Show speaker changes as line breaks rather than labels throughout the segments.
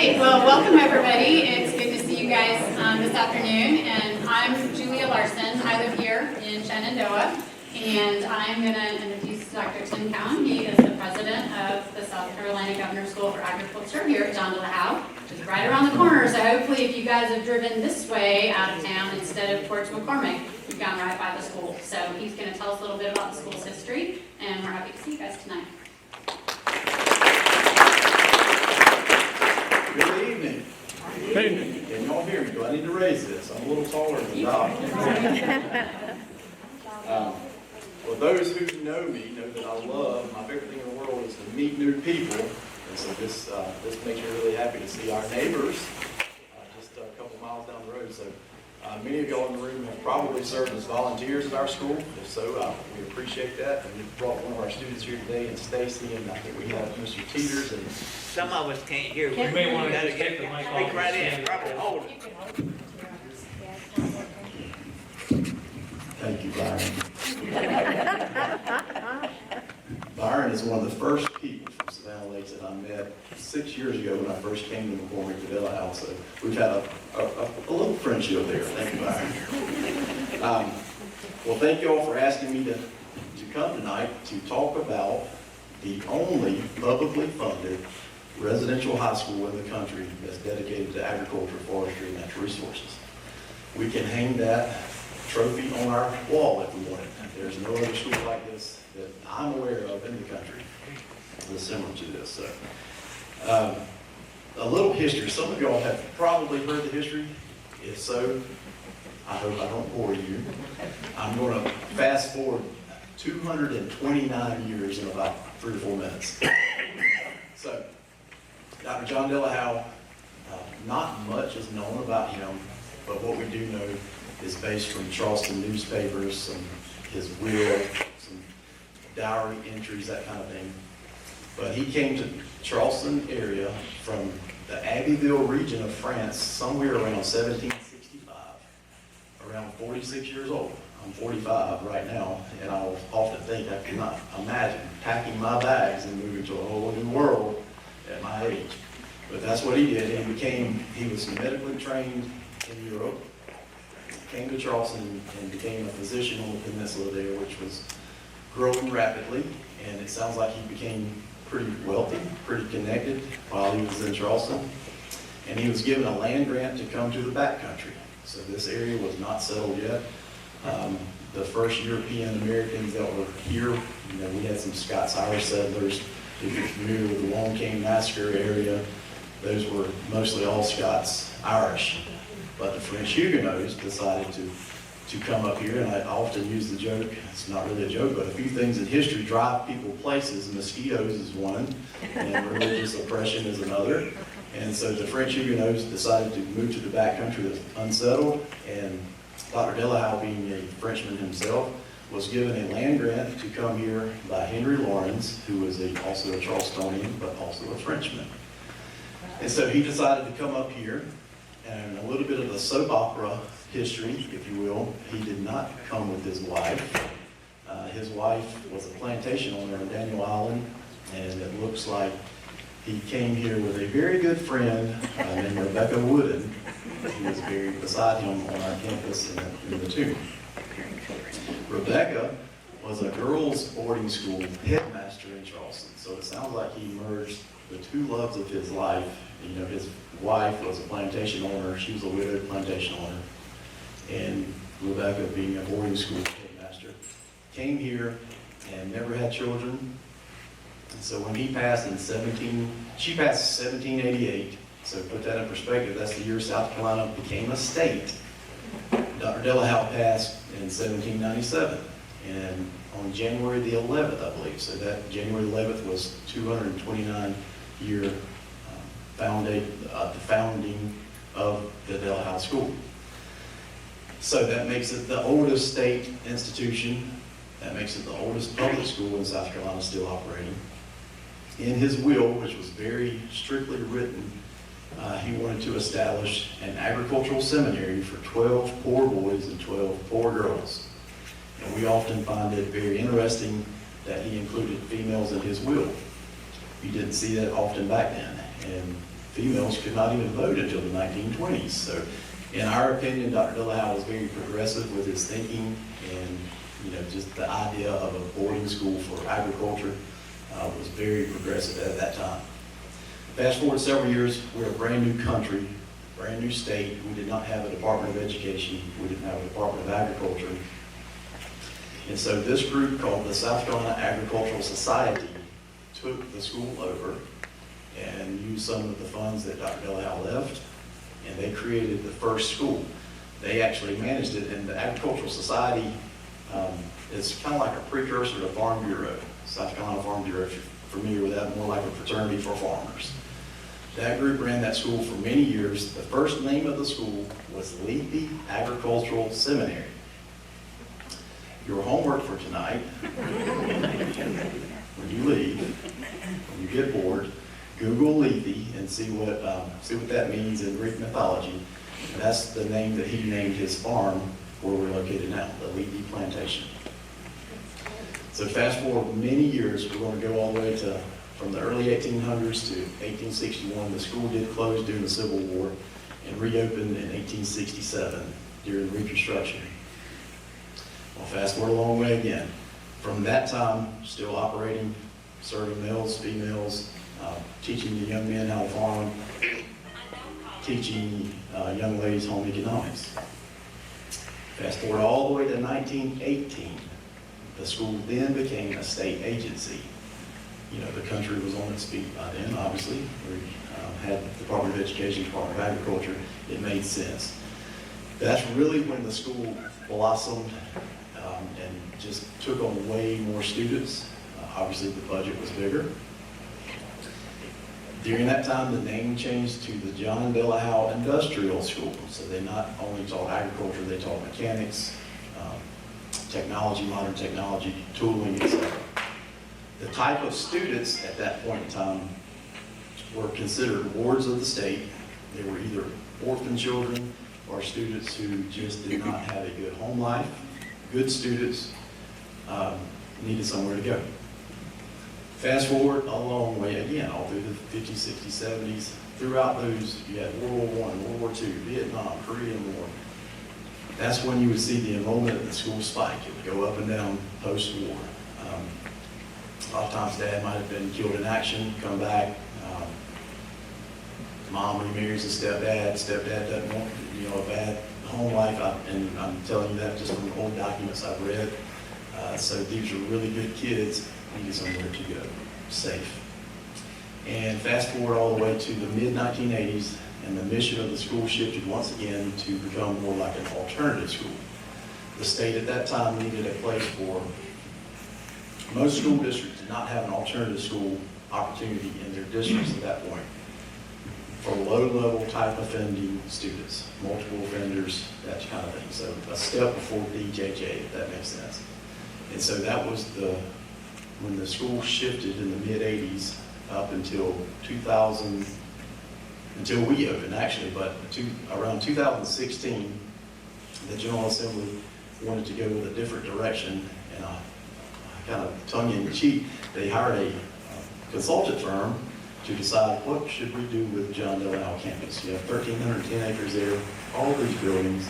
right, well, welcome everybody. It's good to see you guys this afternoon. And I'm Julia Larson. I live here in Shenandoah. And I'm going to introduce Dr. Tim Keown. He is the president of the South Carolina Governor's School for Agriculture here at John de la Howe, which is right around the corner. So hopefully if you guys have driven this way out of town instead of towards McCormick, you've gone right by the school. So he's going to tell us a little bit about the school's history. And we're happy to see you guys tonight.
Good evening.
Good evening.
Can y'all hear me? Do I need to raise this? I'm a little taller than Doc. Well, those who know me know that I love, my favorite thing in the world is to meet new people. And so this makes me really happy to see our neighbors just a couple miles down the road. So many of y'all in the room have probably served as volunteers at our school. If so, we appreciate that. And we brought one of our students here today, and Stacie, and I think we have Mr. Teeters. And
some of us can't hear.
You may want to
gotta
just
get
take the mic
speak
off.
right in. Probably hold it.
thank you, Byron. Byron is one of the first people from Savannah Lakes that I met 6 years ago when I first came to McCormick to Della House. So we've had a little friendship there. Thank you, Byron. Well, thank you all for asking me to come tonight to talk about the only publicly funded residential high school in the country that's dedicated to agriculture, forestry, and natural resources. We can hang that trophy on our wall if we want it. There's no other school like this that I'm aware of in the country that's similar to this. So, a little history. Some of y'all have probably heard the history. If so, I hope I don't bore you. I'm going to fast forward 229 years in about 3 or 4 minutes. So, Dr. John de la Howe, not much is known about him, but what we do know is based from Charleston newspapers, his will, some diary entries, that kind of thing. But he came to Charleston area from the Abbeville region of France somewhere around 1765, around 46 years old. I'm 45 right now, and I'll often think I cannot imagine packing my bags and moving to a whole new world at my age. But that's what he did. He was medically trained in Europe, came to Charleston and became a physician on the peninsula there, which was growing rapidly. And it sounds like he became pretty wealthy, pretty connected while he was in Charleston. And he was given a land grant to come to the backcountry. So this area was not settled yet. The first European Americans that were here, we had some Scots-Irish settlers. If you're familiar with the Long Cane Massacre area, those were mostly all Scots-Irish. But the French Huguenots decided to come up here, and I often use the joke, it's not really a joke, but a few things in history drive people places. Mosquitoes is one, and religious oppression is another. And so the French Huguenots decided to move to the backcountry that's unsettled, and Dr. de la Howe, being a Frenchman himself, was given a land grant to come here by Henry Lawrence, who was also a Charlestonian, but also a Frenchman. And so he decided to come up here, and a little bit of the soap opera history, if you will. He did not come with his wife. His wife was a plantation owner in Daniel Island, and it looks like he came here with a very good friend named Rebecca Wooden, who was buried beside him on our campus in the tomb. Rebecca was a girls' boarding school headmaster in Charleston, so it sounds like he merged the two loves of his life. His wife was a plantation owner. She was a widowed plantation owner. And Rebecca, being a boarding school headmaster, came here and never had children. And so when he passed she passed 1788. So put that in perspective, that's the year South Carolina became a state. Dr. de la Howe passed in 1797. And on January the 11th, I believe. So that January 11th was 229-year the founding of the de la Howe School. So that makes it the oldest state institution. That makes it the oldest public school in South Carolina still operating. In his will, which was very strictly written, he wanted to establish an agricultural seminary for 12 poor boys and 12 poor girls. And we often find it very interesting that he included females in his will. You didn't see that often back then. And females could not even vote until the 1920s. So in our opinion, Dr. Howe was very progressive with his thinking, and just the idea of a boarding school for agriculture was very progressive at that time. Fast forward several years, we're a brand new country, brand new state. We did not have a Department of Education. We didn't have a Department of Agriculture. And so this group called the South Carolina Agricultural Society took the school over and used some of the funds that Dr. Howe left, and they created the first school. They actually managed it, and the Agricultural Society is kind of like a precursor to Farm Bureau. South Carolina Farm Bureau, if you're familiar with that, more like a fraternity for farmers. That group ran that school for many years. The first name of the school was Lethe Agricultural Seminary. Your homework for tonight, when you leave, when you get bored, Google Lethe and see what that means in Greek mythology. And that's the name that he named his farm where we're located now, the Lethe Plantation. So fast forward many years, we're going to go all the way to from the early 1800s to 1861. The school did close during the Civil War and reopened in 1867 during Reconstruction. Well, fast forward a long way again. From that time, still operating, serving males, females, teaching the young men how to farm, teaching young ladies home economics. Fast forward all the way to 1918. The school then became a state agency. The country was on its feet by then, obviously. We had the Department of Education, Department of Agriculture. It made sense. That's really when the school blossomed and just took on way more students. Obviously, the budget was bigger. During that time, the name changed to the John Della Howe Industrial School. So they not only taught agriculture, they taught mechanics, technology, modern technology, tooling, etc. The type of students at that point in time were considered wards of the state. They were either orphan children or students who just did not have a good home life. Good students needed somewhere to go. Fast forward a long way again, all through the 50s, 60s, 70s. Throughout those, you had World War I, World War II, Vietnam, Korean War. That's when you would see the enrollment at the school spike. It would go up and down post-war. A lot of times dad might have been killed in action, come back. Mom remarries a stepdad. Stepdad doesn't want a bad home life. And I'm telling you that just from the old documents I've read. So these are really good kids, needed somewhere to go, safe. And fast forward all the way to the mid-1980s, and the mission of the school shifted once again to become more like an alternative school. The state at that time needed a place for, most school districts did not have an alternative school opportunity in their districts at that point for low-level type offending students, multiple offenders, that kind of thing. So a step before DJJ, if that makes sense. And so that was when the school shifted in the mid-80s up until 2000, until we opened actually, but around 2016, the General Assembly wanted to go with a different direction, and kind of tongue-in-cheek, they hired a consultant firm to decide what should we do with John Della Howe campus. You have 1,310 acres there, all these buildings,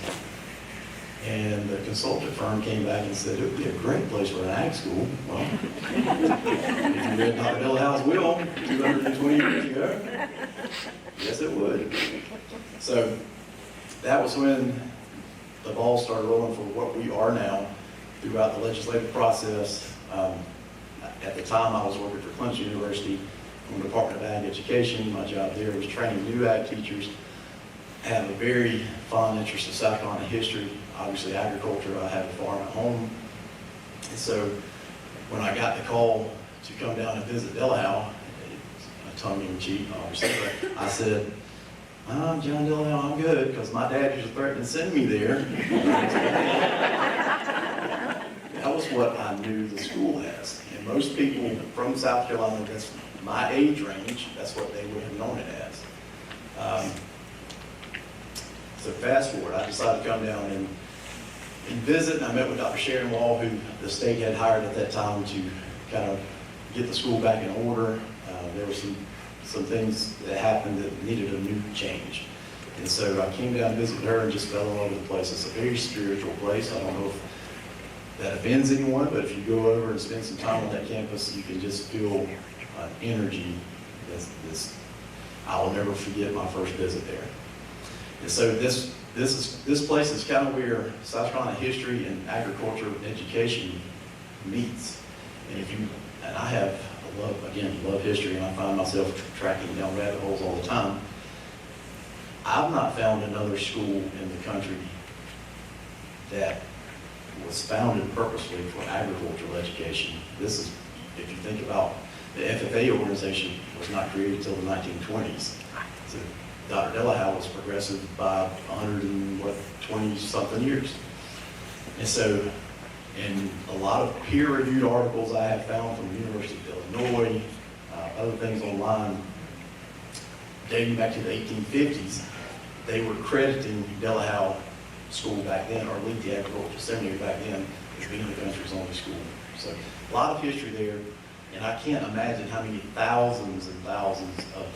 and the consultant firm came back and said it would be a great place for an ag school. Well, if you read Dr. Della Howe's will 220 years ago, yes it would. So that was when the ball started rolling for what we are now throughout the legislative process. At the time I was working for Clemson University in the Department of Ag Education. My job there was training new ag teachers. I have a very fond interest in South Carolina history, obviously agriculture. I have a farm at home. And so when I got the call to come down and visit Della Howe, tongue-in-cheek obviously, but I said, John Della Howe, I'm good, because my dad used to threaten to send me there. That was what I knew the school as. And most people from South Carolina, that's my age range, that's what they would have known it as. So fast forward, I decided to come down and visit, and I met with Dr. Sharon Wall, who the state had hired at that time to kind of get the school back in order. There were some some things that happened that needed a new change. And so I came down to visit her and just fell in love with the place. It's a very spiritual place. I don't know if that offends anyone, but if you go over and spend some time on that campus, you can just feel energy. I will never forget my first visit there. And so this place is kind of where South Carolina history and agriculture education meets. And I love history, and I find myself tracking down rabbit holes all the time. I've not found another school in the country that was founded purposely for agricultural education. This is, if you think about the FFA organization, was not created until the 1920s. So Dr. Della Howe was progressive by 120-something years. And so, in a lot of peer-reviewed articles I have found from the University of Illinois, other things online, dating back to the 1850s, they were crediting Della Howe School back then, or at least the Agricultural Seminary back then, as being the country's only school. So a lot of history there, and I can't imagine how many thousands and thousands of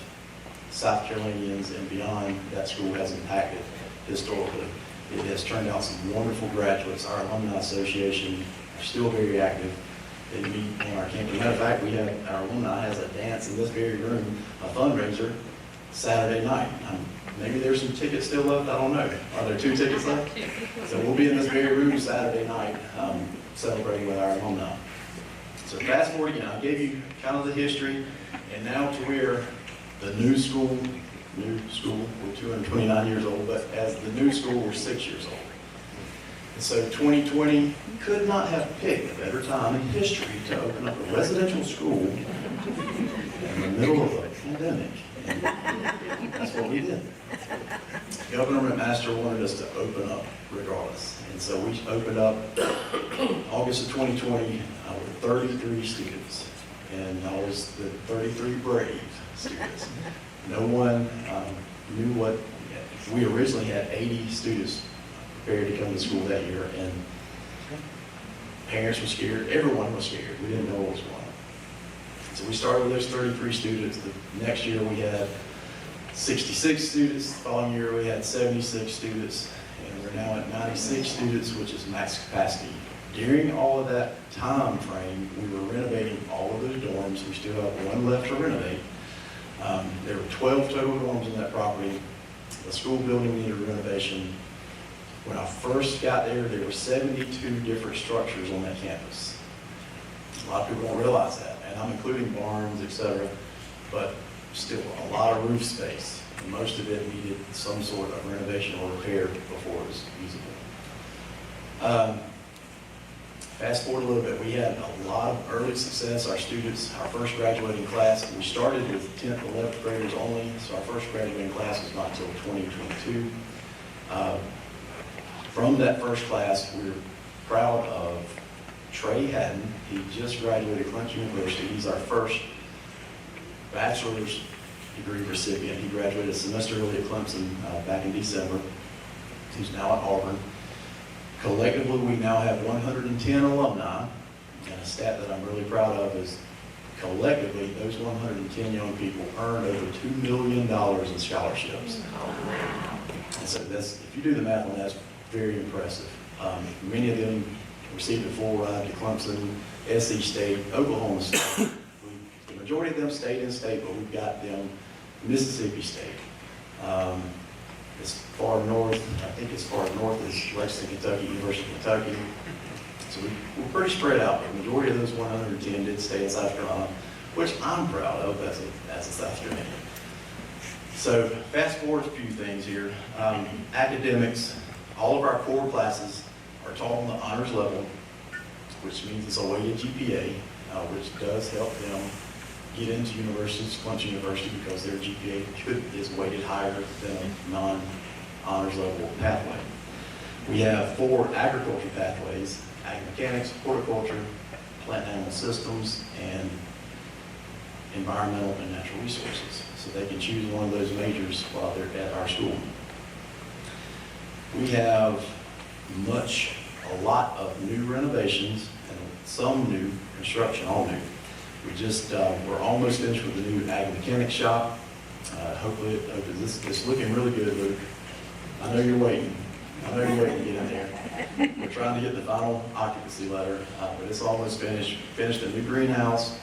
South Carolinians and beyond that school has impacted historically. It has turned out some wonderful graduates. Our Alumni Association are still very active. They meet on our campus. Matter of fact, our alumni has a dance in this very room, a fundraiser, Saturday night. Maybe there's some tickets still left, I don't know. Are there 2 tickets left? So we'll be in this very room Saturday night celebrating with our alumni. So fast forward again, I gave you kind of the history, and now to where the new school, we're 229 years old, but as the new school, we're 6 years old. And so 2020 could not have picked a better time in history to open up a residential school in the middle of a pandemic. And that's what we did. Governor McMaster wanted us to open up regardless. And so we opened up August of 2020 with 33 students. And I was the 33 brave students. No one knew what, we originally had 80 students prepared to come to school that year, and parents were scared, everyone was scared. We didn't know what was going on. So we started with those 33 students. The next year we had 66 students. The following year we had 76 students, and we're now at 96 students, which is max capacity. During all of that time frame, we were renovating all of those dorms. We still have one left to renovate. There were 12 total dorms in that property. The school building needed renovation. When I first got there, there were 72 different structures on that campus. A lot of people don't realize that, and I'm including barns, etc., but still a lot of roof space. And most of it needed some sort of renovation or repair before it was usable. Fast forward a little bit, we had a lot of early success. Our students, our first graduating class, we started with 10th, 11th graders only, so our first graduating class was not until 2022. From that first class, we're proud of Trey Haddon. He just graduated Clemson University. He's our first bachelor's degree recipient. He graduated a semester early at Clemson back in December. He's now at Auburn. Collectively, we now have 110 alumni, and a stat that I'm really proud of is collectively, those 110 young people earned over $2 million in scholarships. And so that's, if you do the math on that, that's very impressive. Many of them received a full ride to Clemson, SC State, Oklahoma State. The majority of them stayed in state, but we've got them Mississippi State. As far north, I think as far north as Lexington, Kentucky, University of Kentucky. So we're pretty spread out, but the majority of those 110 did stay in South Carolina, which I'm proud of as a South Carolinian. So fast forward a few things here. Academics, all of our core classes are taught on the honors level, which means it's a weighted GPA, which does help them get into universities, Clemson University, because their GPA is weighted higher than a non-honors level pathway. We have 4 agriculture pathways: ag mechanics, horticulture, plant animal systems, and environmental and natural resources. So they can choose one of those majors while they're at our school. We have a lot of new renovations and some new construction, all new. We're almost finished with the new ag mechanic shop. Hopefully, it's looking really good, Luke. I know you're waiting. I know you're waiting to get in there. We're trying to get the final occupancy letter, but it's almost finished. Finished a new greenhouse.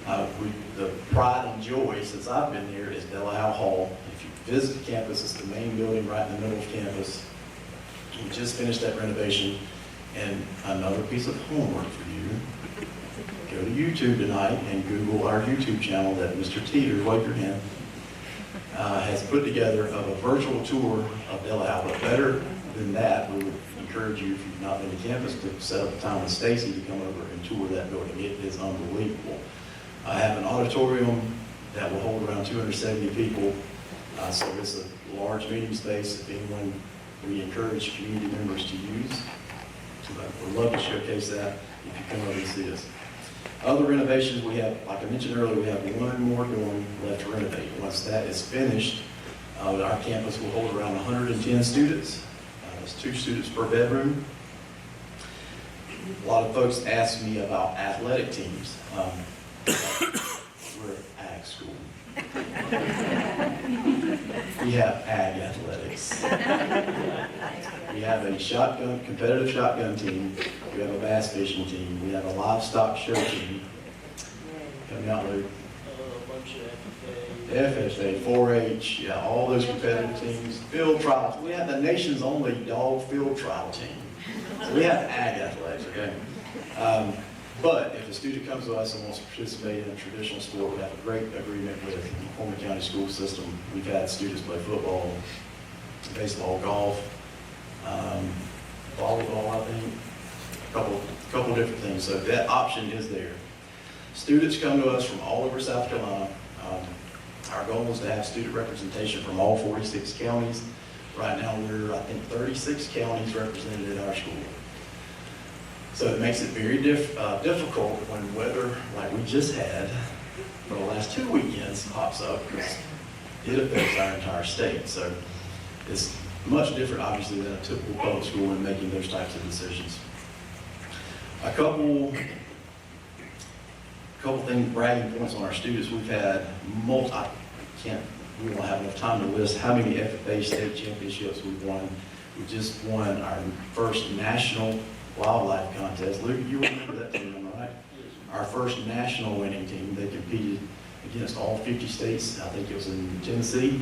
The pride and joy since I've been here is Howe Hall. If you visit the campus, it's the main building right in the middle of campus. We just finished that renovation. And another piece of homework for you, go to YouTube tonight and Google our YouTube channel that Mr. Teeter, wave your hand, has put together of a virtual tour of Howe. But better than that, we would encourage you, if you've not been to campus, to set up a time with Stacie to come over and tour that building. It is unbelievable. I have an auditorium that will hold around 270 people, so it's a large meeting space. If anyone, we encourage community members to use. We'd love to showcase that if you come over and see us. Other renovations we have, like I mentioned earlier, we have one more dorm left to renovate. Once that is finished, our campus will hold around 110 students. That's 2 students per bedroom. A lot of folks ask me about athletic teams. We're an ag school. We have ag athletics. We have a competitive shotgun team. We have a bass fishing team. We have a livestock show team. Help me out, Luke. FFA, 4-H, yeah, all those competitive teams. Field trials. We have the nation's only dog field trial team. So we have ag athletics, okay? But if a student comes to us and wants to participate in a traditional sport, we have a great agreement with the Howe County school system. We've had students play football, baseball, golf, volleyball, I think, a couple different things. So that option is there. Students come to us from all over South Carolina. Our goal is to have student representation from all 46 counties. Right now, we're, I think, 36 counties represented at our school. So it makes it very difficult when weather, like we just had for the last 2 weekends, pops up, because it affects our entire state. So it's much different, obviously, than a typical public school in making those types of decisions. A couple things, bragging points on our students. We've had we won't have enough time to list how many FFA state championships we've won. We just won our first national wildlife contest. Luke, you remember that team, am I right? Our first national winning team. They competed against all 50 states. I think it was in Tennessee,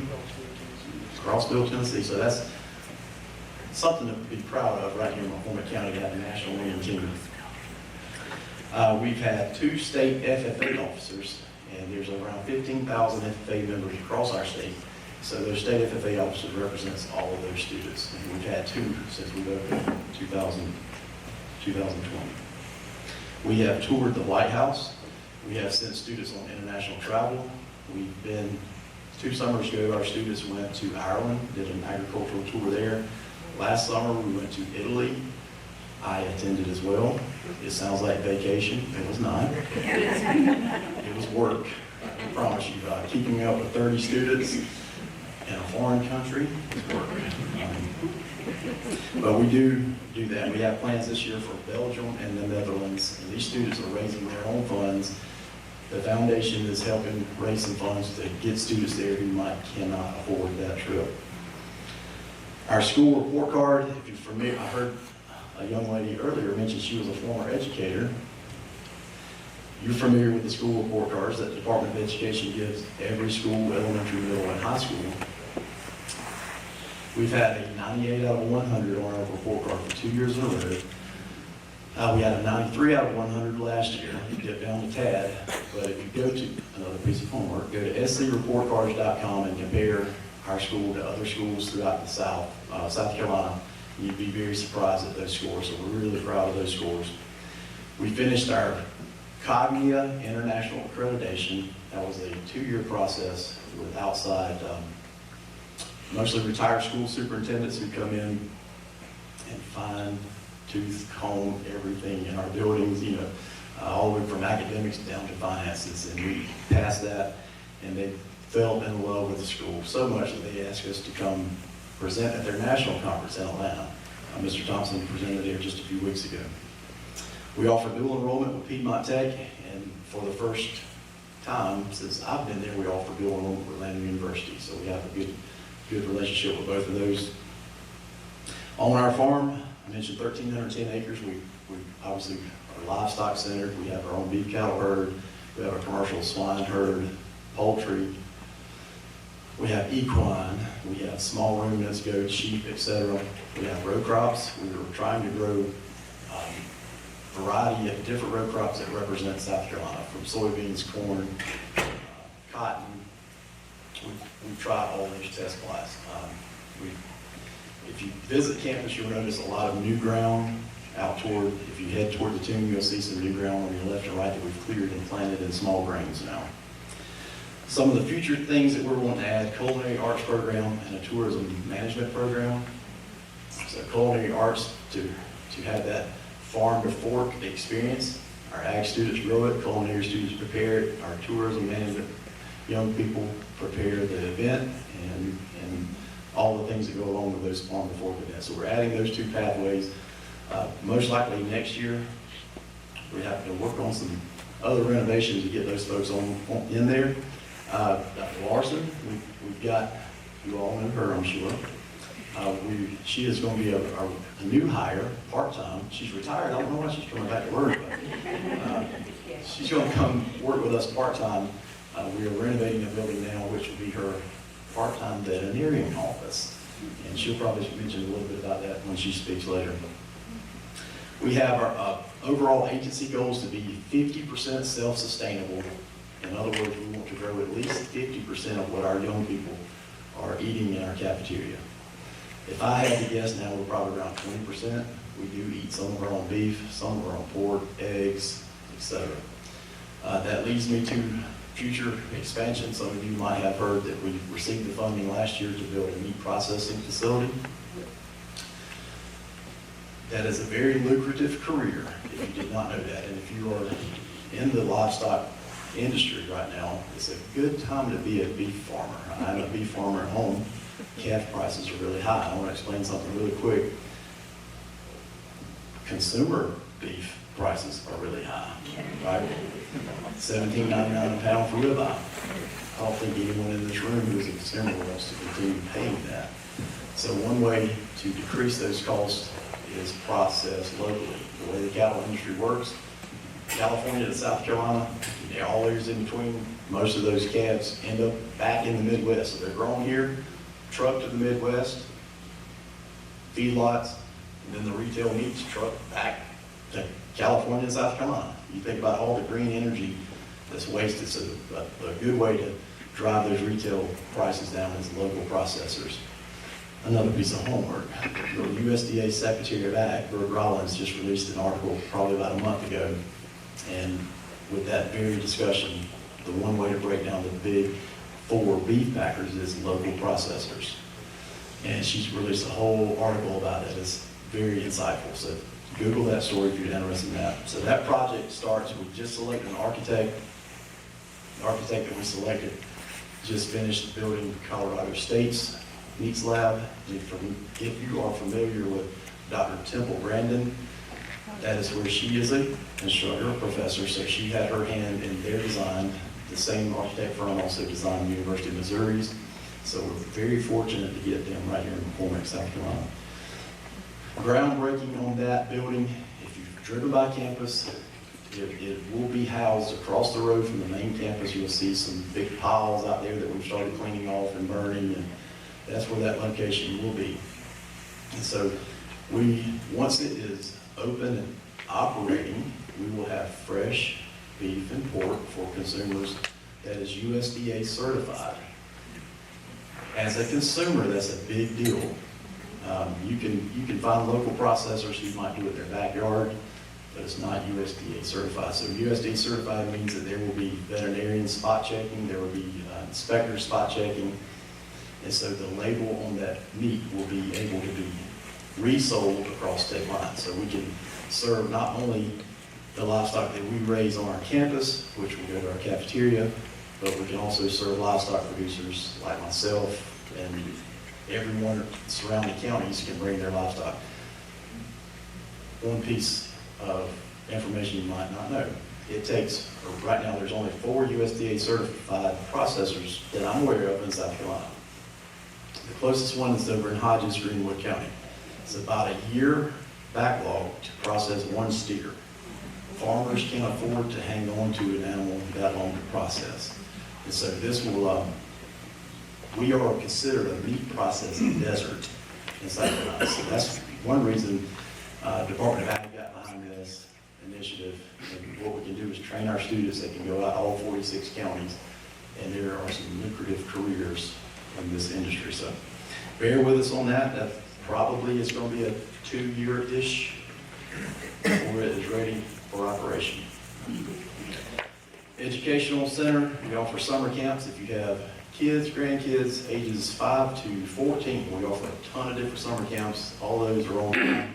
Crossville, Tennessee. So that's something to be proud of right here in Mahoma County, to have a national winning team. We've had 2 state FFA officers, and there's around 15,000 FFA members across our state. So those state FFA officers represents all of those students. And we've had 2 since we've opened in 2020. We have toured the White House. We have sent students on international travel. We've been, 2 summers ago, our students went to Ireland, did an agricultural tour there. Last summer, we went to Italy. I attended as well. It sounds like vacation. It was not. It was work. I promise you. Keeping up with 30 students in a foreign country is work. But we do that. We have plans this year for Belgium and the Netherlands. And these students are raising their own funds. The foundation is helping raise some funds to get students there who cannot afford that trip. Our school report card, if you're familiar, I heard a young lady earlier mention she was a former educator. You're familiar with the school report cards that the Department of Education gives every school, elementary, middle, and high school. We've had a 98 out of 100 on our report card for 2 years in a row. We had a 93 out of 100 last year. You get down to tad, but if you go to another piece of homework, go to screportcards.com and compare our school to other schools throughout the South Carolina. You'd be very surprised at those scores, so we're really proud of those scores. We finished our Cognia International Accreditation. That was a 2-year process with outside, mostly retired school superintendents who come in and fine-tooth comb everything in our buildings, all the way from academics down to finances. And we passed that, and they fell in love with the school so much that they asked us to come present at their national conference in Atlanta. Mr. Thompson presented there just a few weeks ago. We offer dual enrollment with Piedmont Tech, and for the first time since I've been there, we offer dual enrollment with Landon University. So we have a good relationship with both of those. On our farm, I mentioned 1,310 acres. We obviously are livestock centered. We have our own beef cattle herd. We have a commercial swine herd, poultry. We have equine. We have small ruminants, goats, sheep, etc. We have row crops. We were trying to grow a variety of different row crops that represent South Carolina, from soybeans, corn, cotton. We've tried all these test plots. If you visit campus, you'll notice a lot of new ground out toward, if you head toward the tomb, you'll see some new ground on your left and right that we've cleared and planted in small grains now. Some of the future things that we're wanting to add: culinary arts program and a tourism management program. So culinary arts to have that farm to fork experience. Our ag students grow it, culinary students prepare it, our tourism management young people prepare the event and all the things that go along with those farm to fork events. So we're adding those two pathways. Most likely next year, we have to work on some other renovations to get those folks in there. Dr. Larson, we've got, you all know her, I'm sure. She is going to be a new hire, part-time. She's retired. I don't know why she's coming back to work, but she's going to come work with us part-time. We are renovating a building now, which will be her part-time veterinarian office. And she'll probably mention a little bit about that when she speaks later. We have our overall agency goals to be 50% self-sustainable. In other words, we want to grow at least 50% of what our young people are eating in our cafeteria. If I had to guess now, we're probably around 20%. We do eat some of our own beef, some of our own pork, eggs, etc. That leads me to future expansion. Some of you might have heard that we received the funding last year to build a meat processing facility. That is a very lucrative career, if you did not know that. And if you are in the livestock industry right now, it's a good time to be a beef farmer. I'm a beef farmer at home. Calf prices are really high. I want to explain something really quick. Consumer beef prices are really high, right? $17.99 a pound for ribeye. I don't think anyone in this room who is a consumer wants to continue paying that. So one way to decrease those costs is processed locally. The way the cattle industry works, California to South Carolina, all areas in between, most of those calves end up back in the Midwest. So they're grown here, trucked to the Midwest, feedlots, and then the retail meat's trucked back to California and South Carolina. You think about all the green energy that's wasted, so a good way to drive those retail prices down is local processors. Another piece of homework. The USDA Secretary of Ag, Bert Rollins, just released an article probably about a month ago, and with that very discussion, the one way to break down the big four beef packers is local processors. And she's released a whole article about it. It's very insightful. So Google that story if you're interested in that. So that project starts, we just selected an architect. The architect that we selected just finished building Colorado State's Meats Lab. If you are familiar with Dr. Temple Brandon, that is where she is a instructor, a professor, so she had her hand in their design. The same architect firm also designed the University of Missouri's. So we're very fortunate to get them right here in McCormick, South Carolina. Groundbreaking on that building, if you've driven by campus, it will be housed across the road from the main campus. You'll see some big piles out there that we've started cleaning off and burning, and that's where that location will be. And so once it is open and operating, we will have fresh beef and pork for consumers that is USDA certified. As a consumer, that's a big deal. You can find local processors who might do it in their backyard, but it's not USDA certified. So USDA certified means that there will be veterinarian spot checking, there will be inspector spot checking, and so the label on that meat will be able to be resold across state lines. So we can serve not only the livestock that we raise on our campus, which will go to our cafeteria, but we can also serve livestock producers like myself, and everyone surrounding counties can bring their livestock. One piece of information you might not know. It takes, right now, there's only 4 USDA certified processors that I'm aware of in South Carolina. The closest one is over in Hodges, Greenwood County. It's about a year backlog to process 1 steer. Farmers can't afford to hang on to an animal that long to process. And so this will, we are considered a meat processing desert in South Carolina. So that's one reason Department of Ag got behind this initiative. And what we can do is train our students that can go out all 46 counties, and there are some lucrative careers in this industry. So bear with us on that. That probably is going to be a 2-year-ish before it is ready for operation. Educational Center, we offer summer camps. If you have kids, grandkids, ages 5 to 14, we offer a ton of different summer camps. All those are online.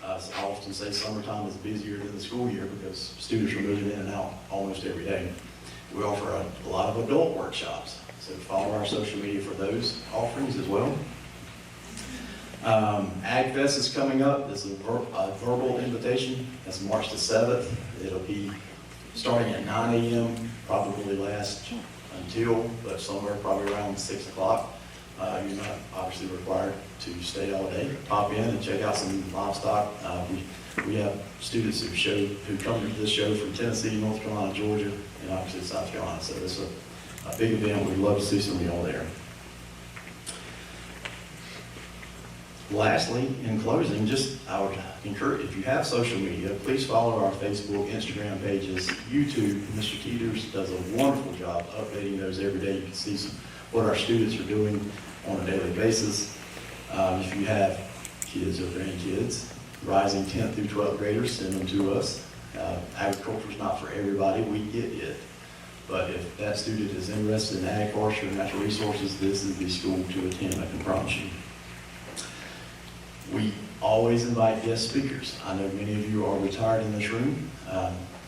I often say summertime is busier than the school year because students are moving in and out almost every day. We offer a lot of adult workshops, so follow our social media for those offerings as well. Ag Fest is coming up. This is a verbal invitation. That's March the 7th. It'll be starting at 9 a.m., probably last until, but somewhere probably around 6 o'clock. You're not obviously required to stay all day. Pop in and check out some livestock. We have students who come to this show from Tennessee, North Carolina, Georgia, and obviously South Carolina. So it's a big event. We'd love to see some of y'all there. Lastly, in closing, I would encourage, if you have social media, please follow our Facebook, Instagram pages, YouTube. Mr. Teeters does a wonderful job updating those every day. You can see what our students are doing on a daily basis. If you have kids or grandkids, rising 10th through 12th graders, send them to us. Agriculture is not for everybody, we get it. But if that student is interested in ag, forestry, and natural resources, this is the school to attend, I can promise you. We always invite guest speakers. I know many of you are retired in this room.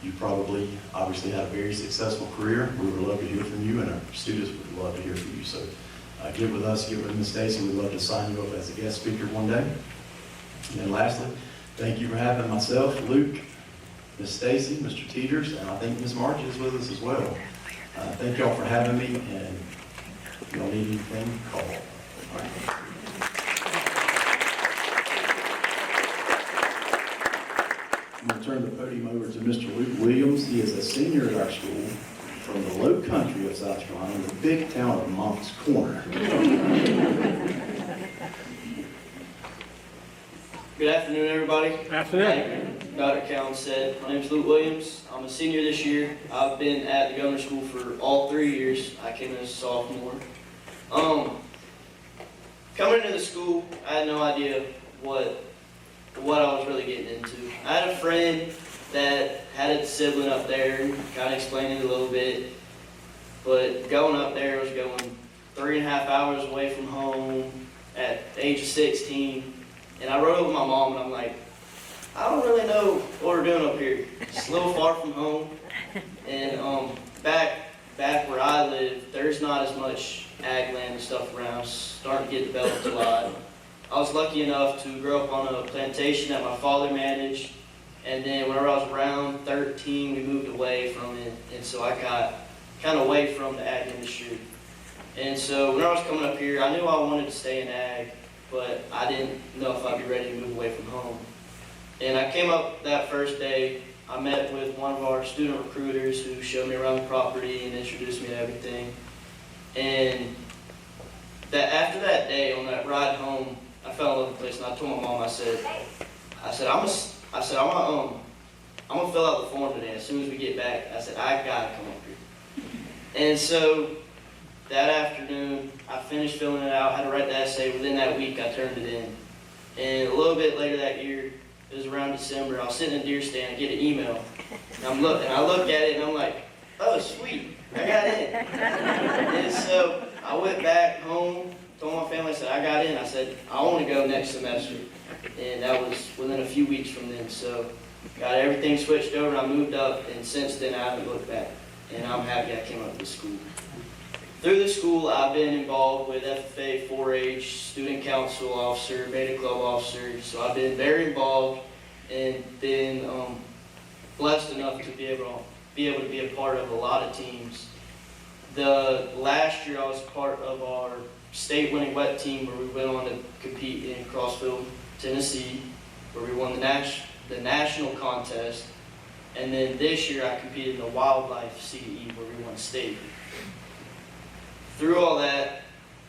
You probably obviously had a very successful career. We would love to hear from you, and our students would love to hear from you. So get with us, get with Ms. Stacie. We'd love to sign you up as a guest speaker one day. And then lastly, thank you for having myself, Luke, Ms. Stacie, Mr. Teeters, and I think Ms. March is with us as well. Thank y'all for having me, and if y'all need anything, call. All right. I'm going to turn the podium over to Mr. Luke Williams. He is a senior at our school from the low country of South Carolina, in the big town of Moncks Corner.
Good afternoon, everybody.
Afternoon.
Like Dr. Keown said, my name is Luke Williams. I'm a senior this year. I've been at the Governor School for all 3 years. I came in as a sophomore. Coming into the school, I had no idea what I was really getting into. I had a friend that had a sibling up there and kind of explained it a little bit. But going up there was going 3.5 hours away from home at the age of 16. And I rode up with my mom and I'm like, I don't really know what we're doing up here. It's a little far from home. And back where I live, there's not as much ag land and stuff around. It's starting to get developed a lot. I was lucky enough to grow up on a plantation that my father managed, and then whenever I was around 13, we moved away from it, and so I got kind of away from the ag industry. And so when I was coming up here, I knew I wanted to stay in ag, but I didn't know if I'd be ready to move away from home. And I came up that first day, I met with one of our student recruiters who showed me around the property and introduced me to everything. And after that day, on that ride home, I fell in love with the place, and I told my mom, I said, I'm gonna fill out the form today. As soon as we get back, I said, I gotta come up here. And so that afternoon, I finished filling it out, had to write the essay. Within that week, I turned it in. And a little bit later that year, it was around December, I was sitting in a deer stand, I get an email, and I look at it, and I'm like, oh, sweet, I got in. And so I went back home, told my family, I said, I got in. I said, I want to go next semester. And that was within a few weeks from then. So got everything switched over, I moved up, and since then I haven't looked back. And I'm happy I came up to the school. Through the school, I've been involved with FFA, 4-H, student council officer, beta club officer. So I've been very involved and been blessed enough to be able to be a part of a lot of teams. The last year I was part of our state winning wet team where we went on to compete in Crossville, Tennessee, where we won the national contest. And then this year I competed in the wildlife CDE where we won state. Through all that,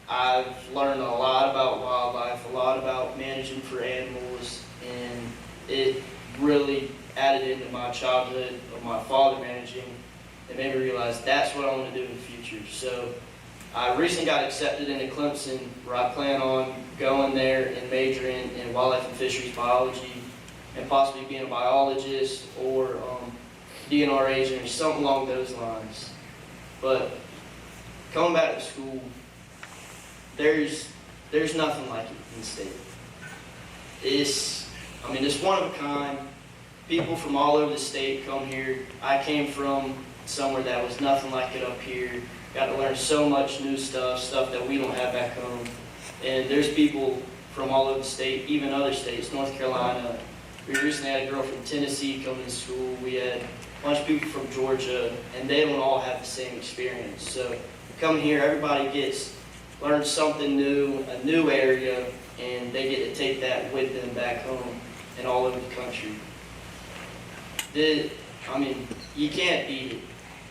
I've learned a lot about wildlife, a lot about managing for animals, and it really added into my childhood of my father managing. It made me realize that's what I want to do in the future. So I recently got accepted into Clemson, where I plan on going there and majoring in wildlife and fisheries biology, and possibly being a biologist or DNR agent or something along those lines. But coming back to school, there's nothing like it in the state. It's one of a kind. People from all over the state come here. I came from somewhere that was nothing like it up here. Got to learn so much new stuff that we don't have back home. And there's people from all over the state, even other states, North Carolina. We recently had a girl from Tennessee come to school. We had a bunch of people from Georgia, and they don't all have the same experience. So come here, everybody learns something new, a new area, and they get to take that with them back home and all over the country. You can't beat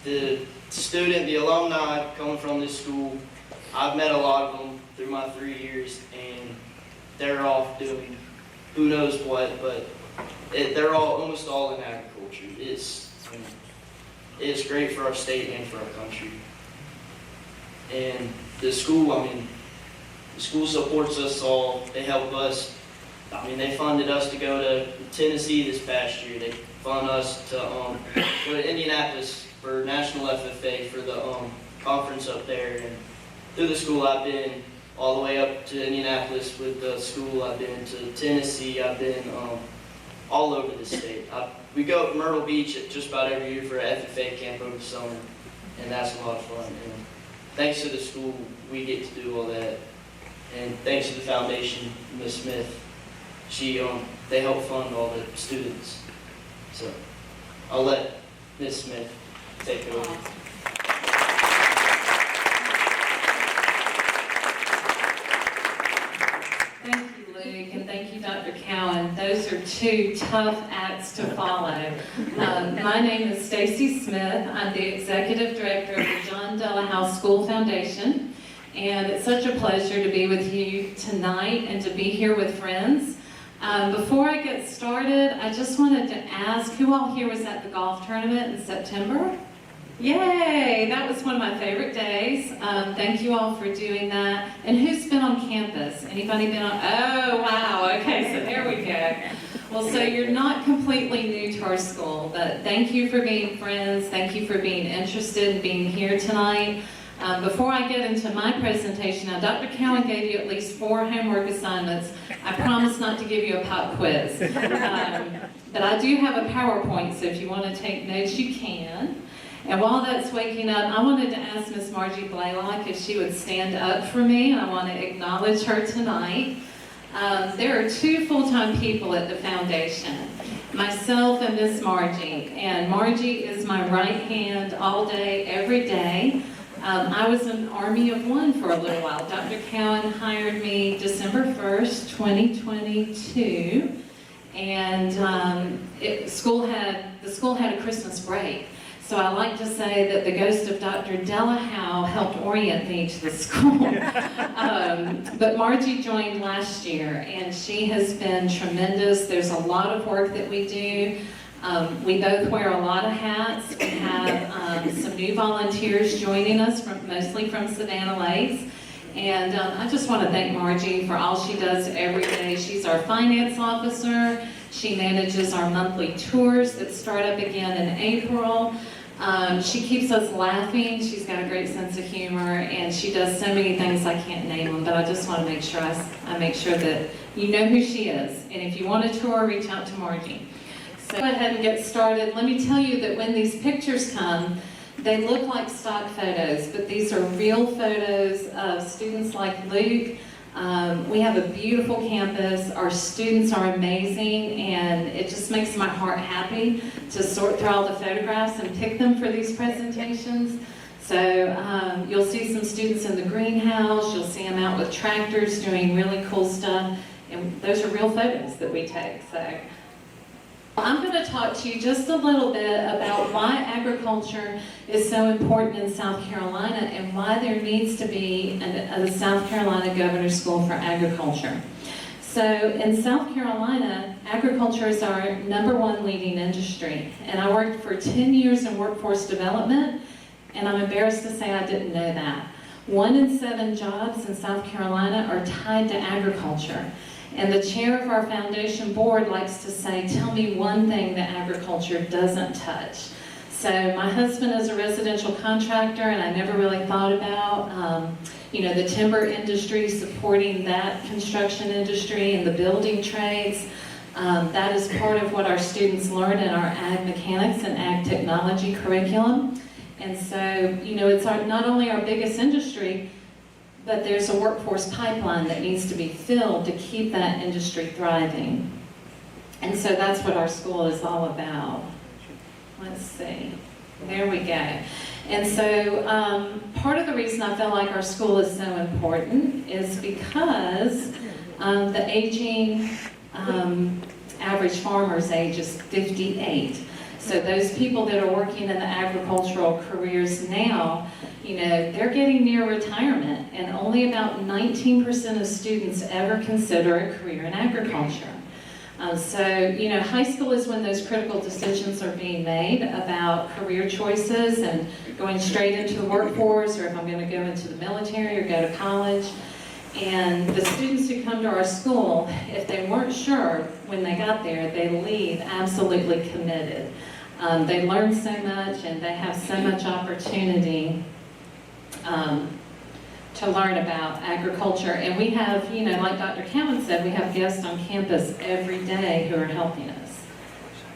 it. The alumni coming from this school, I've met a lot of them through my 3 years, and they're off doing who knows what, but they're almost all in agriculture. It's great for our state and for our country. And the school supports us all. They help us. They funded us to go to Tennessee this past year. They fund us to go to Indianapolis for National FFA for the conference up there. And through the school, I've been all the way up to Indianapolis with the school. I've been to Tennessee. I've been all over the state. We go to Myrtle Beach just about every year for an FFA camp over the summer, and that's a lot of fun. And thanks to the school, we get to do all that. And thanks to the foundation, Ms. Smith, they help fund all the students. So I'll let Ms. Smith take it over.
Thank you, Luke, and thank you, Dr. Keown. Those are two tough acts to follow. My name is Stacie Smith. I'm the Executive Director of the John Della Howe School Foundation, and it's such a pleasure to be with you tonight and to be here with friends. Before I get started, I just wanted to ask, who all here was at the golf tournament in September? Yay! That was one of my favorite days. Thank you all for doing that. And who's been on campus? Anybody been on? Oh, wow. Okay, so there we go. Well, so you're not completely new to our school, but thank you for being friends. Thank you for being interested in being here tonight. Before I get into my presentation, now Dr. Keown gave you at least 4 homework assignments. I promise not to give you a pop quiz. But I do have a PowerPoint, so if you want to take notes, you can. And while that's waking up, I wanted to ask Miss Margie Blaylock if she would stand up for me, and I want to acknowledge her tonight. There are 2 full-time people at the foundation, myself and Miss Margie. And Margie is my right hand all day, every day. I was an army of one for a little while. Dr. Keown hired me December 1st, 2022, and the school had a Christmas break. So I like to say that the ghost of Dr. Della Howe helped orient me to the school. But Margie joined last year, and she has been tremendous. There's a lot of work that we do. We both wear a lot of hats. We have some new volunteers joining us, mostly from Savannah Lakes. And I just want to thank Margie for all she does every day. She's our finance officer. She manages our monthly tours that start up again in April. She keeps us laughing. She's got a great sense of humor, and she does so many things I can't name them, but I just want to make sure I make sure that you know who she is. And if you want a tour, reach out to Margie. So go ahead and get started. Let me tell you that when these pictures come, they look like stock photos, but these are real photos of students like Luke, We have a beautiful campus, our students are amazing, and it just makes my heart happy to sort through all the photographs and pick them for these presentations. So you'll see some students in the greenhouse, you'll see them out with tractors doing really cool stuff, and those are real photos that we take. So I'm going to talk to you just a little bit about why agriculture is so important in South Carolina and why there needs to be a South Carolina Governor's School for Agriculture. So in South Carolina, agriculture is our #1 leading industry. And I worked for 10 years in workforce development, and I'm embarrassed to say I didn't know that. 1 in 7 jobs in South Carolina are tied to agriculture. And the chair of our foundation board likes to say, tell me one thing that agriculture doesn't touch. So my husband is a residential contractor, and I never really thought about, the timber industry, supporting that construction industry and the building trades. That is part of what our students learn in our ag mechanics and ag technology curriculum. And so, it's not only our biggest industry, but there's a workforce pipeline that needs to be filled to keep that industry thriving. And so that's what our school is all about. Let's see, there we go. And so part of the reason I feel like our school is so important is because the aging average farmer's age is 58. So those people that are working in the agricultural careers now, they're getting near retirement, and only about 19% of students ever consider a career in agriculture. High school is when those critical decisions are being made about career choices and going straight into the workforce, or if I'm going to go into the military or go to college. And the students who come to our school, if they weren't sure when they got there, they leave absolutely committed. They learn so much, and they have so much opportunity to learn about agriculture. And we have, like Dr. Keown said, we have guests on campus every day who are helping us.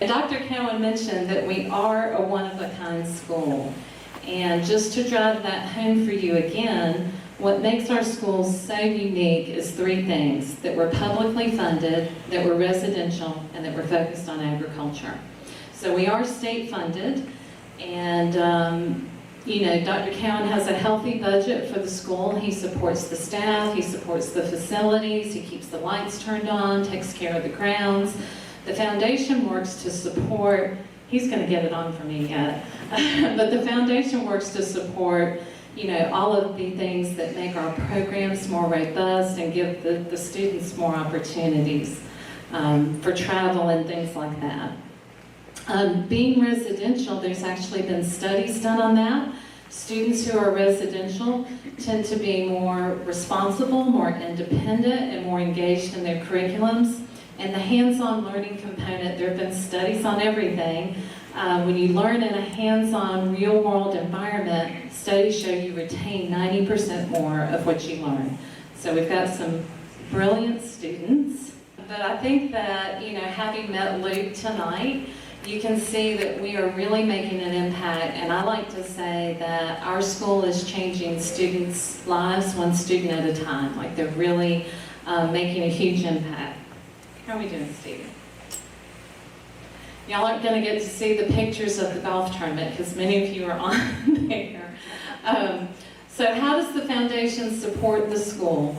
And Dr. Keown mentioned that we are a one-of-a-kind school. And just to drive that home for you again, what makes our school so unique is 3 things: that we're publicly funded, that we're residential, and that we're focused on agriculture. So we are state funded, and Dr. Keown has a healthy budget for the school. He supports the staff, he supports the facilities, he keeps the lights turned on, takes care of the grounds. The foundation works to support, he's going to get it on for me yet, but the foundation works to support all of the things that make our programs more robust and give the students more opportunities for travel and things like that. Being residential, there's actually been studies done on that. Students who are residential tend to be more responsible, more independent, and more engaged in their curriculums. And the hands-on learning component, there have been studies on everything. When you learn in a hands-on, real-world environment, studies show you retain 90% more of what you learn. So we've got some brilliant students. But I think that, having met Luke tonight, you can see that we are really making an impact, and I like to say that our school is changing students' lives 1 student at a time. Like, they're really making a huge impact. How are we doing, Steve? Y'all aren't going to get to see the pictures of the golf tournament because many of you are on there. So how does the foundation support the school?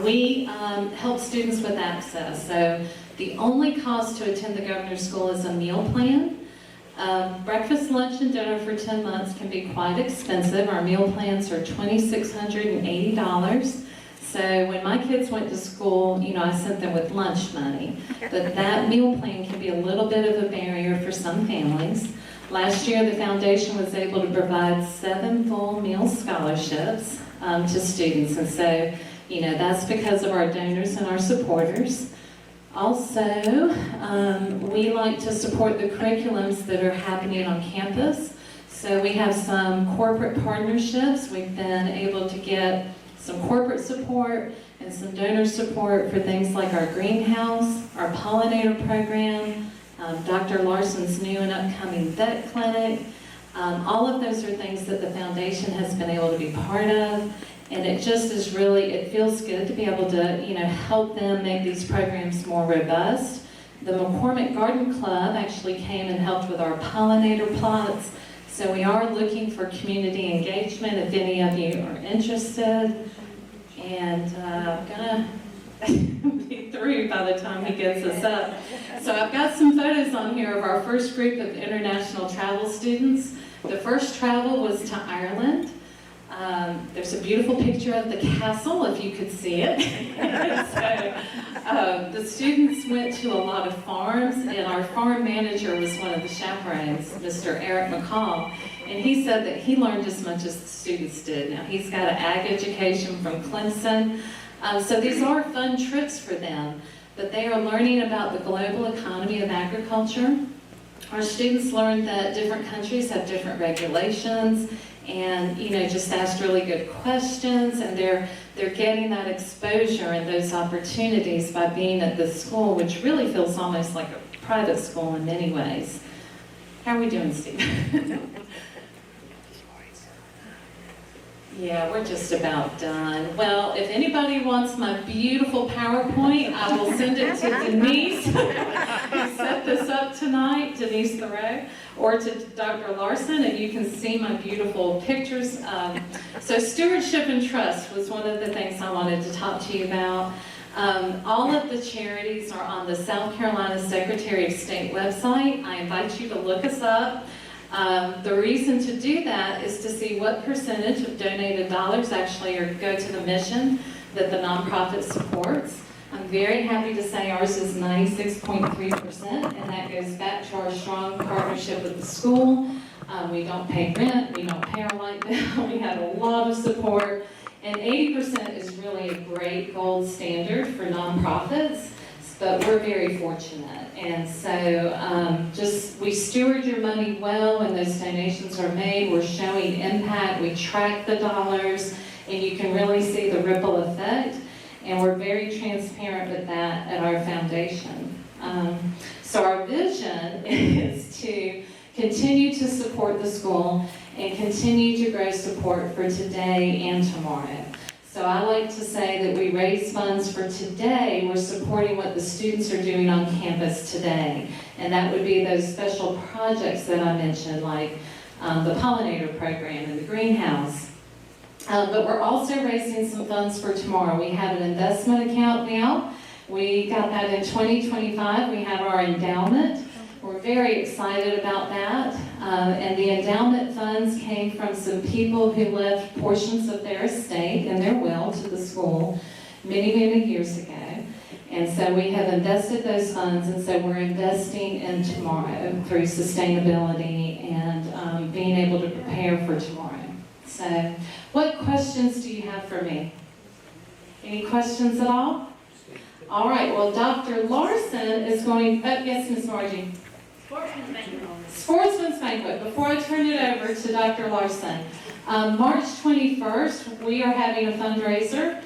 We help students with access. So the only cost to attend the Governor's School is a meal plan. Breakfast, lunch, and dinner for 10 months can be quite expensive. Our meal plans are $2,680. So when my kids went to school, I sent them with lunch money. But that meal plan can be a little bit of a barrier for some families. Last year, the foundation was able to provide 7 full meal scholarships to students. And so, that's because of our donors and our supporters. Also, we like to support the curriculums that are happening on campus. So we have some corporate partnerships. We've been able to get some corporate support and some donor support for things like our greenhouse, our pollinator program, Dr. Larson's new and upcoming vet clinic. All of those are things that the foundation has been able to be part of. And it just is really, it feels good to be able to, help them make these programs more robust. The McCormick Garden Club actually came and helped with our pollinator plots. So we are looking for community engagement if any of you are interested. And I'm gonna be through by the time he gets us up. So I've got some photos on here of our first group of international travel students. The first travel was to Ireland. There's a beautiful picture of the castle, if you could see it. So, the students went to a lot of farms, and our farm manager was one of the chaperones, Mr. Eric McCall, and he said that he learned as much as the students did. Now, he's got an ag education from Clemson, so these are fun trips for them, but they are learning about the global economy of agriculture. Our students learned that different countries have different regulations, and just asked really good questions, and they're getting that exposure and those opportunities by being at this school, which really feels almost like a private school in many ways. How are we doing, Steve? Yeah, we're just about done. Well, if anybody wants my beautiful PowerPoint, I will send it to Denise, who set this up tonight, Denise Thoreau, or to Dr. Larson, and you can see my beautiful pictures. So stewardship and trust was one of the things I wanted to talk to you about. All of the charities are on the South Carolina Secretary of State website. I invite you to look us up. The reason to do that is to see what percentage of donated dollars actually go to the mission that the nonprofit supports. I'm very happy to say ours is 96.3%, and that goes back to our strong partnership with the school. We don't pay rent, we don't pay our light bill, we have a lot of support, and 80% is really a great gold standard for nonprofits, but we're very fortunate. And so we steward your money well when those donations are made. We're showing impact, we track the dollars, and you can really see the ripple effect. And we're very transparent with that at our foundation. So our vision is to continue to support the school and continue to grow support for today and tomorrow. So I like to say that we raise funds for today. We're supporting what the students are doing on campus today. And that would be those special projects that I mentioned, like the pollinator program and the greenhouse. But we're also raising some funds for tomorrow. We have an investment account now. We got that in 2025. We have our endowment. We're very excited about that. And the endowment funds came from some people who left portions of their estate and their will to the school many, many years ago. And so we have invested those funds, and so we're investing in tomorrow through sustainability and being able to prepare for tomorrow. So what questions do you have for me? Any questions at all? All right, well, Dr. Larson is going, yes, Ms. Margie.
Sportsman's Banquet.
Sportsman's Banquet. Before I turn it over to Dr. Larson, March 21st, we are having a fundraiser.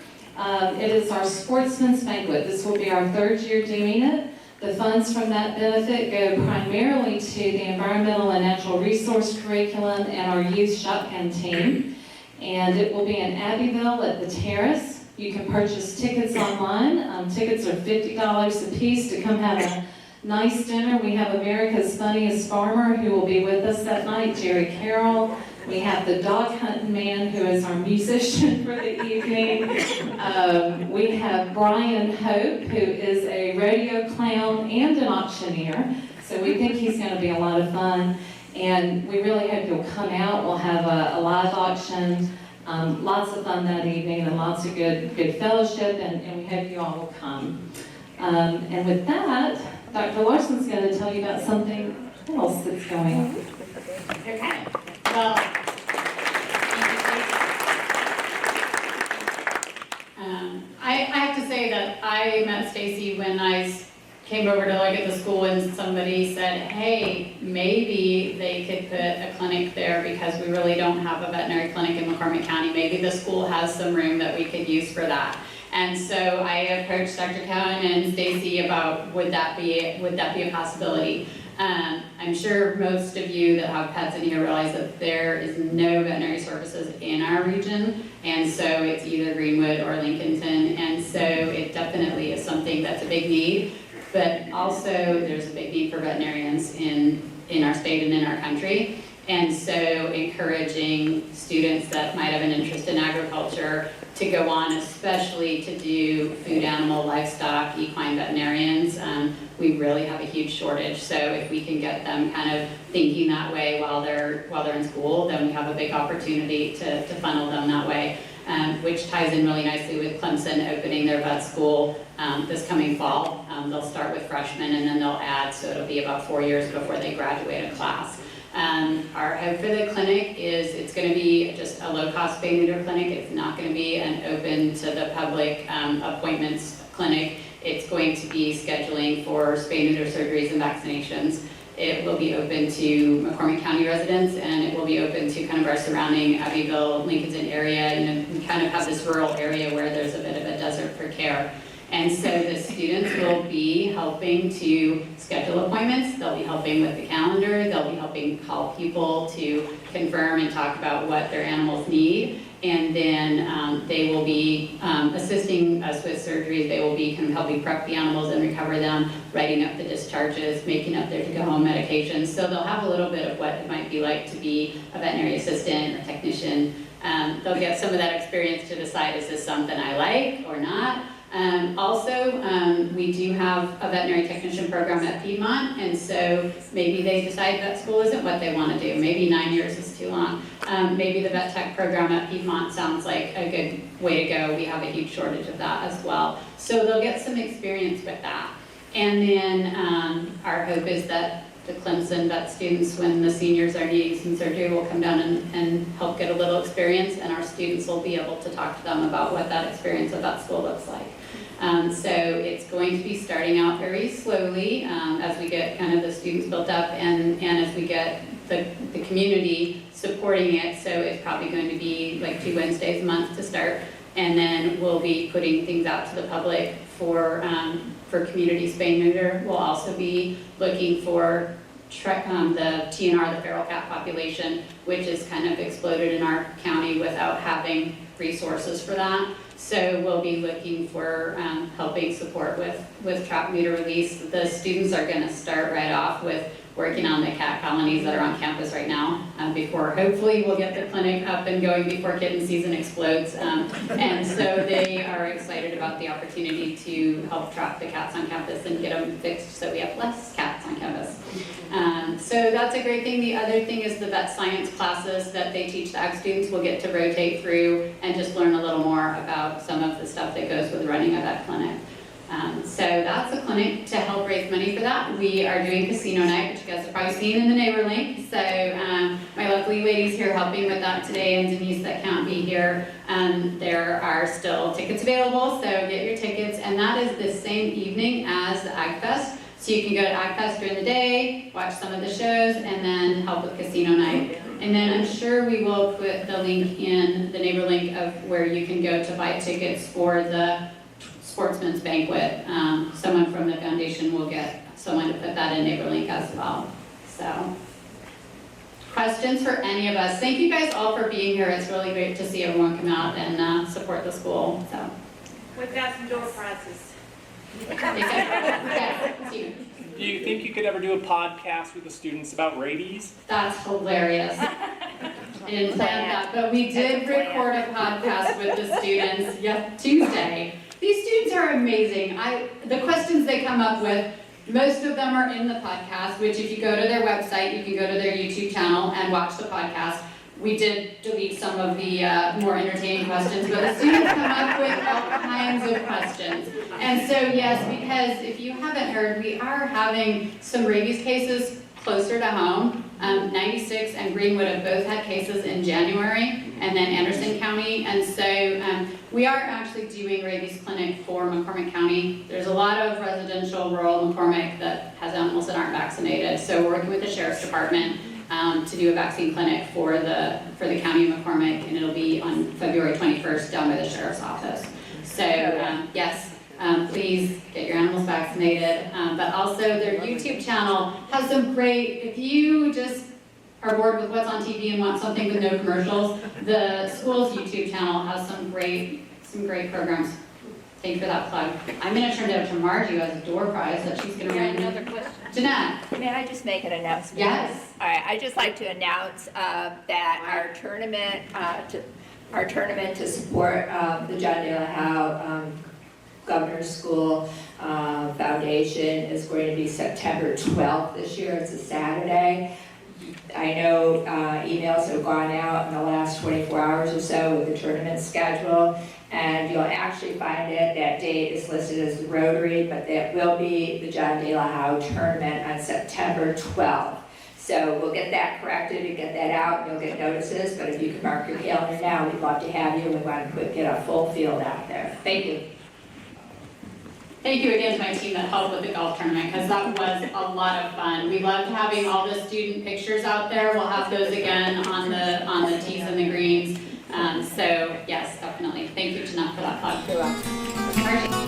It is our Sportsman's Banquet. This will be our third year doing it. The funds from that benefit go primarily to the environmental and natural resource curriculum and our youth shotgun team. And it will be in Abbeville at the Terrace. You can purchase tickets online. Tickets are $50 a piece to come have a nice dinner. We have America's Funniest Farmer who will be with us that night, Jerry Carroll. We have the dog hunting man who is our musician for the evening. We have Brian Hope, who is a rodeo clown and an auctioneer. So we think he's going to be a lot of fun. And we really hope you'll come out. We'll have a live auction, lots of fun that evening, and lots of good fellowship, and we hope you all will come. And with that, Dr. Larson's going to tell you about something else that's going on.
Okay. Well, I have to say that I met Stacie when I came over to look at the school, and somebody said, hey, maybe they could put a clinic there because we really don't have a veterinary clinic in McCormick County. Maybe the school has some room that we could use for that. And so I approached Dr. Keown and Stacie about would that be a possibility. I'm sure most of you that have pets in here realize that there is no veterinary services in our region, and so it's either Greenwood or Lincolnton, and so it definitely is something that's a big need, but also there's a big need for veterinarians in our state and in our country. And so encouraging students that might have an interest in agriculture to go on, especially to do food animal, livestock, equine veterinarians. We really have a huge shortage. So if we can get them kind of thinking that way while they're in school, then we have a big opportunity to funnel them that way. Which ties in really nicely with Clemson opening their vet school this coming fall. They'll start with freshmen and then they'll add, so it'll be about 4 years before they graduate a class. Our hope for the clinic is it's going to be just a low-cost spay neuter clinic. It's not going to be an open to the public appointments clinic. It's going to be scheduling for spay neuter surgeries and vaccinations. It will be open to McCormick County residents, and it will be open to kind of our surrounding Abbeville, Lincolnton area. You know, we kind of have this rural area where there's a bit of a desert for care. And so the students will be helping to schedule appointments, they'll be helping with the calendar, they'll be helping call people to confirm and talk about what their animals need, and then they will be assisting us with surgeries. They will be kind of helping prep the animals and recover them, writing up the discharges, making up their to-go-home medications. So they'll have a little bit of what it might be like to be a veterinary assistant or technician. They'll get some of that experience to decide, is this something I like or not? We do have a veterinary technician program at Piedmont, and so maybe they decide vet school isn't what they want to do. Maybe 9 years is too long. Maybe the vet tech program at Piedmont sounds like a good way to go. We have a huge shortage of that as well. So they'll get some experience with that. And then our hope is that the Clemson vet students, when the seniors are needing some surgery, will come down and help get a little experience, and our students will be able to talk to them about what that experience of vet school looks like. So it's going to be starting out very slowly as we get kind of the students built up and as we get the community supporting it. So it's probably going to be like 2 Wednesdays a month to start. And then we'll be putting things out to the public for community spay neuter. We'll also be looking for the TNR, the feral cat population, which has kind of exploded in our county without having resources for that. So we'll be looking for helping support with trap neuter release. The students are going to start right off with working on the cat colonies that are on campus right now before hopefully we'll get the clinic up and going before kitten season explodes. And so they are excited about the opportunity to help trap the cats on campus and get them fixed so we have less cats on campus. So that's a great thing. The other thing is the vet science classes that they teach the ag students will get to rotate through and just learn a little more about some of the stuff that goes with running a vet clinic. So that's a clinic to help raise money for that. We are doing casino night, which you guys have probably seen in the neighbor link. So my lovely ladies here helping with that today, and Denise that can't be here. There are still tickets available, so get your tickets. And that is the same evening as the Ag Fest. So you can go to Ag Fest during the day, watch some of the shows, and then help with casino night. And then I'm sure we will put the link in the neighbor link of where you can go to buy tickets for the Sportsman's Banquet. Someone from the foundation will get someone to put that in neighbor link as well. So, questions for any of us? Thank you guys all for being here. It's really great to see everyone come out and support the school. So,
we've got some door prizes.
Yes, Steve.
Do you think you could ever do a podcast with the students about rabies?
That's hilarious. I didn't plan that, but we did record a podcast with the students Tuesday. These students are amazing. The questions they come up with, most of them are in the podcast, which if you go to their website, you can go to their YouTube channel and watch the podcast. We did delete some of the more entertaining questions, but the students come up with all kinds of questions. And so yes, because if you haven't heard, we are having some rabies cases closer to home. 96 and Greenwood have both had cases in January, and then Anderson County. And so we are actually doing rabies clinic for McCormick County. There's a lot of residential rural McCormick that has animals that aren't vaccinated. So we're working with the Sheriff's Department to do a vaccine clinic for the county of McCormick, and it'll be on February 21st down by the Sheriff's office. So yes, please get your animals almost vaccinated. But also their YouTube channel has some great, if you just are bored with what's on TV and want something with no commercials, the school's YouTube channel has some great programs. Thank you for that plug. I'm gonna turn it over to Margie as a door prize that she's gonna run.
Another question.
Jeanette?
May I just make an announcement?
Yes.
All right, I'd just like to announce that our tournament to support the John Dale Howe Governor's School Foundation is going to be September 12th this year. It's a Saturday. I know emails have gone out in the last 24 hours or so with the tournament schedule, and you'll actually find it, that date is listed as the Rotary, but that will be the John Dale Howe tournament on September 12th. So we'll get that corrected and get that out, and you'll get notices, but if you can mark your calendar now, we'd love to have you, and we want to get a full field out there. Thank you.
Thank you again to my team that helped with the golf tournament, because that was a lot of fun. We loved having all the student pictures out there. We'll have those again on the tees and the greens. So yes, definitely. Thank you, Jeanette, for that plug.
You're welcome.
Margie?